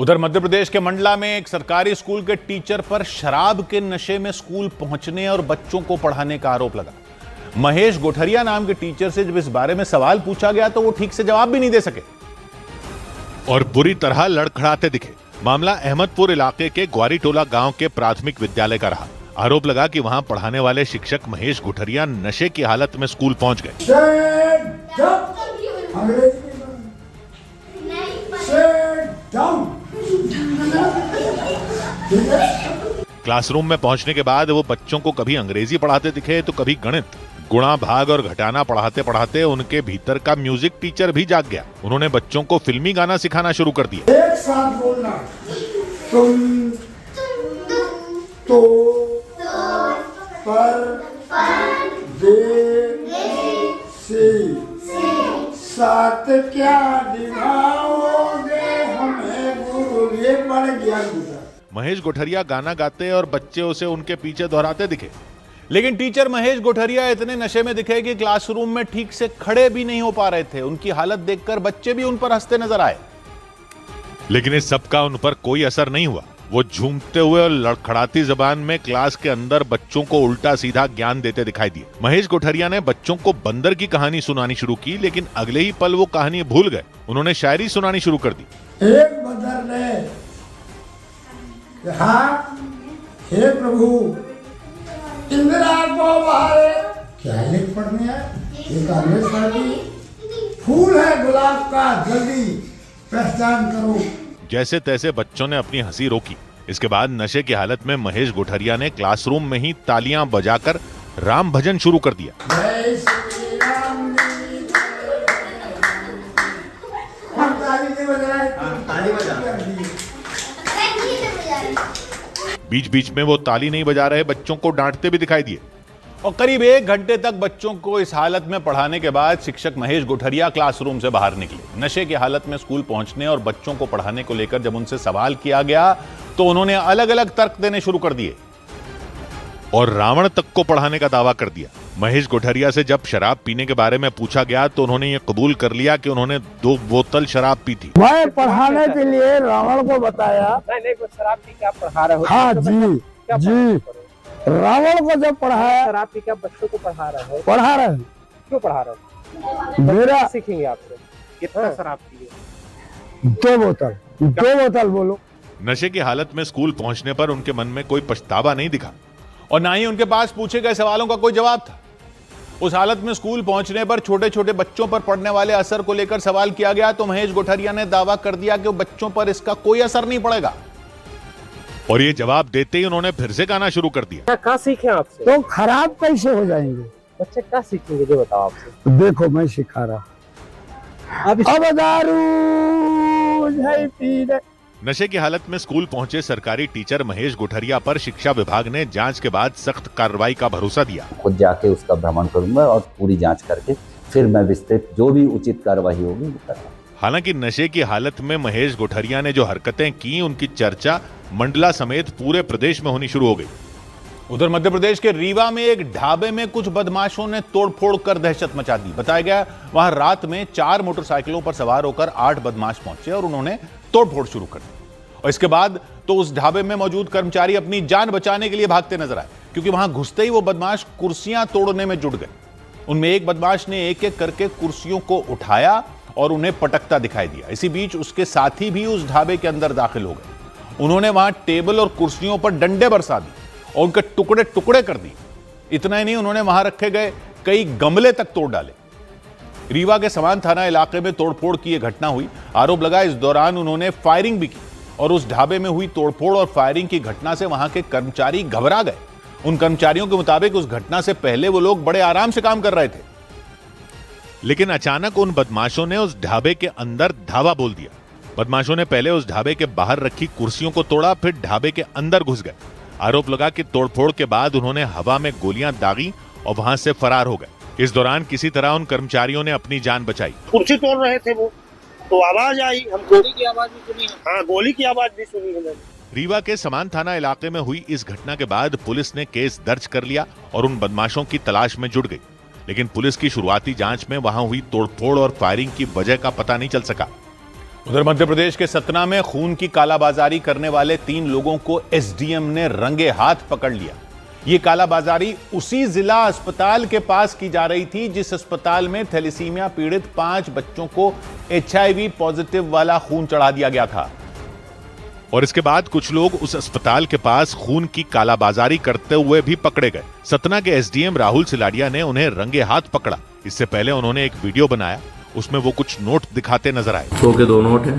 उधर मध्य प्रदेश के मंडला में एक सरकारी स्कूल के टीचर पर शराब के नशे में स्कूल पहुंचने और बच्चों को पढ़ाने का आरोप लगा। महेश गोठरिया नाम के टीचर से जब इस बारे में सवाल पूछा गया तो वो ठीक से जवाब भी नहीं दे सके और बुरी तरह लड़खड़ाते दिखे। मामला अहमदपुर इलाके के ग्वारीटोला गांव के प्राथमिक विद्यालय का रहा। आरोप लगा कि वहां पढ़ाने वाले शिक्षक महेश गोठरिया नशे की हालत में स्कूल पहुंच गए। क्लासरूम में पहुंचने के बाद वो बच्चों को कभी अंग्रेजी पढ़ाते दिखे तो कभी गणित, गुणा भाग और घटाना पढ़ाते पढ़ाते उनके भीतर का म्यूजिक टीचर भी जाग गया। उन्होंने बच्चों को फिल्मी गाना सिखाना शुरू कर दिया। एक साथ बोलना, तुम, तो, पर, साथ क्या दिखाओगे हमें गुरु, ये बड़ ज्ञान। महेश गोठरिया गाना गाते और बच्चे उसे उनके पीछे दोहराते दिखे। लेकिन टीचर महेश गोठरिया इतने नशे में दिखे कि क्लासरूम में ठीक से खड़े भी नहीं हो पा रहे थे। उनकी हालत देखकर बच्चे भी उन पर हंसते नजर आए। लेकिन इस सब का उन पर कोई असर नहीं हुआ। वो झूमते हुए और लड़खड़ाती जबान में क्लास के अंदर बच्चों को उल्टा सीधा ज्ञान देते दिखाई दिए। महेश गोठरिया ने बच्चों को बंदर की कहानी सुनानी शुरू की, लेकिन अगले ही पल वो कहानी भूल गए। उन्होंने शायरी सुनानी शुरू कर दी। एक बंदर ने कहा, हे प्रभु इंदिरा को बाहर क्या लिख पढ़ने है, फूल है गुलाब का, जल्दी पहचान करो। जैसे तैसे बच्चों ने अपनी हंसी रोकी। इसके बाद नशे की हालत में महेश गोठरिया ने क्लासरूम में ही तालियां बजाकर राम भजन शुरू कर दिया। जय श्री राम जी, ताली बीच बीच में वो ताली नहीं बजा रहे बच्चों को डांटते भी दिखाई दिए। और करीब 1 घंटे तक बच्चों को इस हालत में पढ़ाने के बाद शिक्षक महेश गोठरिया क्लासरूम से बाहर निकले। नशे की हालत में स्कूल पहुंचने और बच्चों को पढ़ाने को लेकर जब उनसे सवाल किया गया तो उन्होंने अलग अलग तर्क देने शुरू कर दिए और रावण तक को पढ़ाने का दावा कर दिया। महेश गोठरिया से जब शराब पीने के बारे में पूछा गया तो उन्होंने ये कबूल कर लिया कि उन्होंने 2 बोतल शराब पी थी। मैं पढ़ाने के लिए रावण को बताया। नहीं, शराब पी के आप पढ़ा रहे हो? हाँ जी, रावण को जब पढ़ाया। शराब पी के बच्चों को पढ़ा रहे हो? पढ़ा रहे। क्यों पढ़ा रहे हो? मेरा सीखेंगे आपसे। कितना शराब पिए? 2 बोतल बोलो। नशे की हालत में स्कूल पहुंचने पर उनके मन में कोई पछतावा नहीं दिखा और ना ही उनके पास पूछे गए सवालों का कोई जवाब था। उस हालत में स्कूल पहुंचने पर छोटे छोटे बच्चों पर पड़ने वाले असर को लेकर सवाल किया गया तो महेश गोठरिया ने दावा कर दिया कि बच्चों पर इसका कोई असर नहीं पड़ेगा। और ये जवाब देते ही उन्होंने फिर से गाना शुरू कर दिया। क्या सीखे आपसे? तो खराब कैसे हो जाएंगे बच्चे? क्या सीखेंगे जो बताओ आपसे? देखो मैं सिखा रहा। अब दारू पी रहे। नशे की हालत में स्कूल पहुंचे सरकारी टीचर महेश गोठरिया पर शिक्षा विभाग ने जांच के बाद सख्त कार्रवाई का भरोसा दिया। खुद जाके उसका भ्रमण करूंगा और पूरी जांच करके फिर मैं विस्तृत जो भी उचित कार्रवाई होगी वो करूंगा। हालांकि नशे की हालत में महेश गोठरिया ने जो हरकतें की उनकी चर्चा मंडला समेत पूरे प्रदेश में होनी शुरू हो गई। उधर मध्य प्रदेश के रीवा में एक ढाबे में कुछ बदमाशों ने तोड़फोड़ कर दहशत मचा दी। बताया गया वहां रात में 4 मोटरसाइकिलों पर सवार होकर 8 बदमाश पहुंचे और उन्होंने तोड़फोड़ शुरू कर दी। और इसके बाद तो उस ढाबे में मौजूद कर्मचारी अपनी जान बचाने के लिए भागते नजर आए, क्योंकि वहां घुसते ही वो बदमाश कुर्सियां तोड़ने में जुट गए। उनमें एक बदमाश ने एक एक करके कुर्सियों को उठाया और उन्हें पटकता दिखाई दिया। इसी बीच उसके साथी भी उस ढाबे के अंदर दाखिल हो गए। उन्होंने वहां टेबल और कुर्सियों पर डंडे बरसा दिए और उनके टुकड़े टुकड़े कर दिए। इतना ही नहीं, उन्होंने वहां रखे गए कई गमले तक तोड़ डाले। रीवा के समान थाना इलाके में तोड़फोड़ की यह घटना हुई। आरोप लगा इस दौरान उन्होंने फायरिंग भी की और उस ढाबे में हुई तोड़फोड़ और फायरिंग की घटना से वहां के कर्मचारी घबरा गए। उन कर्मचारियों के मुताबिक उस घटना से पहले वो लोग बड़े आराम से काम कर रहे थे, लेकिन अचानक उन बदमाशों ने उस ढाबे के अंदर धावा बोल दिया। बदमाशों ने पहले उस ढाबे के बाहर रखी कुर्सियों को तोड़ा, फिर ढाबे के अंदर घुस गए। आरोप लगा कि तोड़फोड़ के बाद उन्होंने हवा में गोलियां दागी और वहां से फरार हो गए। इस दौरान किसी तरह उन कर्मचारियों ने अपनी जान बचाई। कुर्सी तोड़ रहे थे वो, तो आवाज आई, हम गोली की आवाज भी सुनी। हाँ, गोली की आवाज भी सुनी है। रीवा के समान थाना इलाके में हुई इस घटना के बाद पुलिस ने केस दर्ज कर लिया और उन बदमाशों की तलाश में जुट गई। लेकिन पुलिस की शुरुआती जांच में वहां हुई तोड़फोड़ और फायरिंग की वजह का पता नहीं चल सका। उधर मध्य प्रदेश के सतना में खून की कालाबाजारी करने वाले 3 लोगों को एसडीएम ने रंगे हाथ पकड़ लिया। ये कालाबाजारी उसी जिला अस्पताल के पास की जा रही थी जिस अस्पताल में थैलेसीमिया पीड़ित 5 बच्चों को HIV पॉजिटिव वाला खून चढ़ा दिया गया था। और इसके बाद कुछ लोग उस अस्पताल के पास खून की कालाबाजारी करते हुए भी पकड़े गए। सतना के एसडीएम राहुल सिलाडिया ने उन्हें रंगे हाथ पकड़ा। इससे पहले उन्होंने एक वीडियो बनाया, उसमें वो कुछ नोट दिखाते नजर आए। 100 के 2 नोट हैं,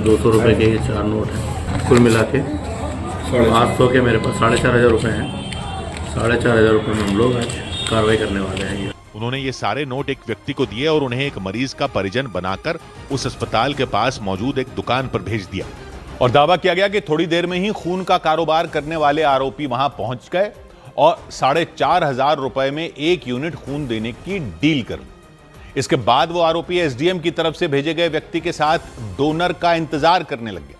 200 रुपए के ये 4 नोट हैं, कुल मिला के 800 के मेरे पास 4,500 रुपए हैं। 4,500 रुपए में हम लोग आज कार्रवाई करने वाले हैं। उन्होंने ये सारे नोट एक व्यक्ति को दिए और उन्हें एक मरीज का परिजन बनाकर उस अस्पताल के पास मौजूद एक दुकान पर भेज दिया। और दावा किया गया कि थोड़ी देर में ही खून का कारोबार करने वाले आरोपी वहां पहुंच गए और 4,500 रुपए में 1 यूनिट खून देने की डील कर ली। इसके बाद वो आरोपी एसडीएम की तरफ से भेजे गए व्यक्ति के साथ डोनर का इंतजार करने लग गया।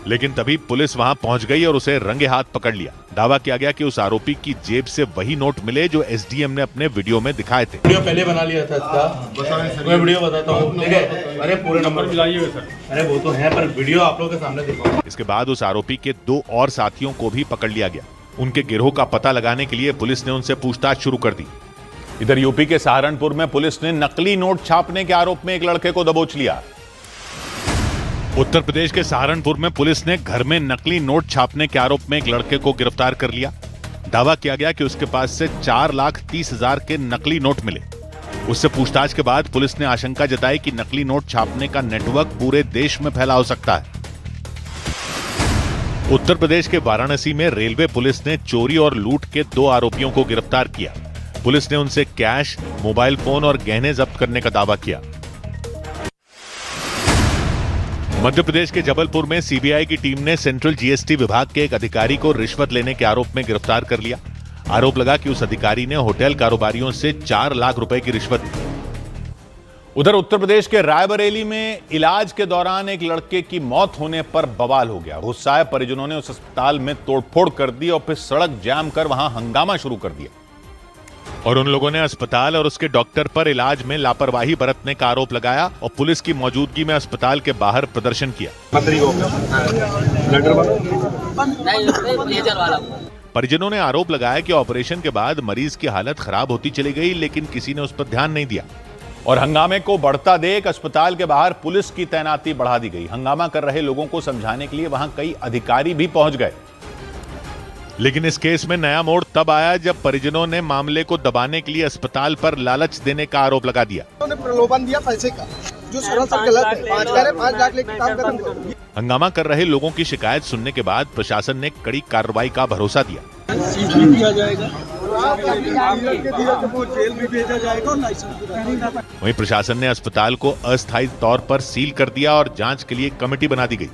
लेकिन तभी पुलिस वहां पहुंच गई और उसे रंगे हाथ पकड़ लिया। दावा किया गया कि उस आरोपी की जेब से वही नोट मिले जो एसडीएम ने अपने वीडियो में दिखाए थे। वीडियो पहले बना लिया था इसका, मैं वीडियो बताता हूँ, ठीक है? अरे पूरे नंबर मिलाइए सर। अरे वो तो है, पर वीडियो आप लोगों के सामने दिखाऊं। इसके बाद उस आरोपी के 2 और साथियों को भी पकड़ लिया गया। उनके गिरोह का पता लगाने के लिए पुलिस ने उनसे पूछताछ शुरू कर दी। इधर यूपी के सहारनपुर में पुलिस ने नकली नोट छापने के आरोप में एक लड़के को दबोच लिया। उत्तर प्रदेश के सहारनपुर में पुलिस ने घर में नकली नोट छापने के आरोप में एक लड़के को गिरफ्तार कर लिया। दावा किया गया कि उसके पास से 4,30,000 के नकली नोट मिले। उससे पूछताछ के बाद पुलिस ने आशंका जताई कि नकली नोट छापने का नेटवर्क पूरे देश में फैला हो सकता है। उत्तर प्रदेश के वाराणसी में रेलवे पुलिस ने चोरी और लूट के 2 आरोपियों को गिरफ्तार किया। पुलिस ने उनसे कैश, मोबाइल फोन और गहने जब्त करने का दावा किया। मध्य प्रदेश के जबलपुर में सीबीआई की टीम ने सेंट्रल जीएसटी विभाग के एक अधिकारी को रिश्वत लेने के आरोप में गिरफ्तार कर लिया। आरोप लगा कि उस अधिकारी ने होटल कारोबारियों से 4 लाख रुपए की रिश्वत ली। उधर उत्तर प्रदेश के रायबरेली में इलाज के दौरान एक लड़के की मौत होने पर बवाल हो गया। गुस्साए परिजनों ने उस अस्पताल में तोड़फोड़ कर दी और फिर सड़क जाम कर वहां हंगामा शुरू कर दिया। और उन लोगों ने अस्पताल और उसके डॉक्टर पर इलाज में लापरवाही बरतने का आरोप लगाया और पुलिस की मौजूदगी में अस्पताल के बाहर प्रदर्शन किया। परिजनों ने आरोप लगाया कि ऑपरेशन के बाद मरीज की हालत खराब होती चली गई, लेकिन किसी ने उस पर ध्यान नहीं दिया। और हंगामे को बढ़ता देख अस्पताल के बाहर पुलिस की तैनाती बढ़ा दी गई। हंगामा कर रहे लोगों को समझाने के लिए वहां कई अधिकारी भी पहुंच गए। लेकिन इस केस में नया मोड़ तब आया जब परिजनों ने मामले को दबाने के लिए अस्पताल पर लालच देने का आरोप लगा दिया। उन्होंने प्रलोभन दिया पैसे का, जो सरासर गलत है। 5 लाख लेके काम खत्म करो। हंगामा कर रहे लोगों की शिकायत सुनने के बाद प्रशासन ने कड़ी कार्रवाई का भरोसा दिया। वहीं प्रशासन ने अस्पताल को अस्थायी तौर पर सील कर दिया और जांच के लिए कमेटी बना दी गई।